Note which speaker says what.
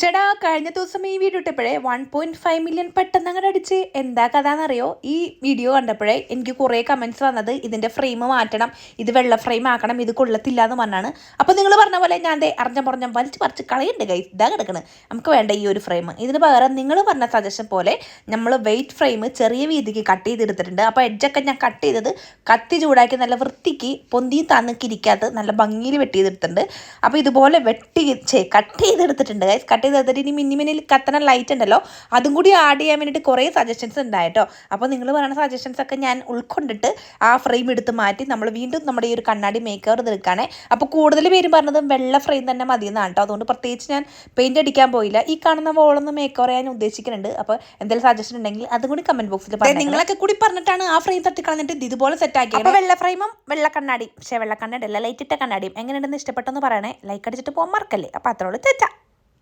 Speaker 1: ചേട്ടാ കഴിഞ്ഞ ദിവസം ഈ വീഡിയോ ഇട്ടപ്പോഴേ 1.5 മില്യൺ പെട്ടെന്ന് അങ്ങോട്ട് അടിച്ച് എന്താ കഥ എന്നറിയോ? ഈ വീഡിയോ കണ്ടപ്പോഴേ എനിക്ക് കുറേ കമൻറ്റ്സ് വന്നത് ഇതിൻ്റെ ഫ്രെയിം മാറ്റണം, ഇത് വെള്ള ഫ്രെയിം ആക്കണം, ഇത് കൊള്ളത്തില്ല എന്ന് പറഞ്ഞാണ്. അപ്പോൾ നിങ്ങൾ പറഞ്ഞ പോലെ ഞാൻ അറിഞ്ഞ വലിച്ച് പറിച്ച് കളയുണ്ട് ഗൈസ്, ഇതാ കിടക്കണം, നമുക്ക് വേണ്ട ഈ ഒരു ഫ്രെയിം. ഇതിന് പകരം നിങ്ങൾ പറഞ്ഞ സജഷൻ പോലെ നമ്മൾ വെയിറ്റ് ഫ്രെയിം ചെറിയ വീതിക്ക് കട്ട് ചെയ്തെടുത്തിട്ടുണ്ട്. അപ്പോൾ എഡ്ജൊക്കെ ഞാൻ കട്ട് ചെയ്തത് കത്തി ചൂടാക്കി നല്ല വൃത്തിക്ക് പൊന്തി തന്നിക്കിരിക്കാത്ത നല്ല ഭംഗിയിൽ വെട്ടി ചെയ്തെടുത്തിട്ടുണ്ട്. അപ്പോൾ ഇതുപോലെ കട്ട് ചെയ്തെടുത്തിട്ടുണ്ട് ഗൈസ്. കട്ട് ചെയ്തെടുത്തിട്ട് ഇനി മിന്നിമിനിൽ കത്തണ ലൈറ്റ് ഉണ്ടല്ലോ, അതും കൂടി ആഡ് ചെയ്യാൻ വേണ്ടിയിട്ട് കുറേ സജഷൻസ് ഉണ്ടായിട്ടോ. അപ്പോൾ നിങ്ങൾ പറയുന്ന സജഷൻസ് ഒക്കെ ഞാൻ ഉൾക്കൊണ്ടിട്ട് ആ ഫ്രെയിം എടുത്ത് മാറ്റി നമ്മൾ വീണ്ടും നമ്മുടെ ഈ ഒരു കണ്ണാടി മേക്ക് ഓവർ തീർക്കുകയാണേ. അപ്പോൾ കൂടുതൽ പേര് പറഞ്ഞത് വെള്ള ഫ്രെയിം തന്നെ മതി എന്നാണ് കേട്ടോ. അതുകൊണ്ട് പ്രത്യേകിച്ച് ഞാൻ പെയിന്റ് അടിക്കാൻ പോയില്ല. ഈ കാണുന്ന വോളൊന്ന് മേക്ക് ഓവർ ചെയ്യാൻ ഉദ്ദേശിക്കുന്നുണ്ട്. അപ്പോൾ എന്തെങ്കിലും സജഷൻ ഉണ്ടെങ്കിൽ അതും കൂടി കമന്റ് ബോക്സിൽ പറയാം. നിങ്ങളൊക്കെ കൂടി പറഞ്ഞിട്ടാണ് ആ ഫ്രെയിം തട്ടിക്കളഞ്ഞിട്ട് ഇതുപോലെ സെറ്റ് ആക്കി. അപ്പോൾ വെള്ള ഫ്രെയിമും വെള്ള കണ്ണാടി, പക്ഷേ വെള്ള കണ്ണാടി അല്ല, ലൈറ്റ് ഇട്ട കണ്ണാടിയും എങ്ങനെയുണ്ടെന്ന് ഇഷ്ടപ്പെട്ടെന്ന് പറയണേ. ലൈക്ക് അടിച്ചിട്ട് പോകാൻ മറക്കല്ലേ. അപ്പോൾ അത്രയോട് തെറ്റാ.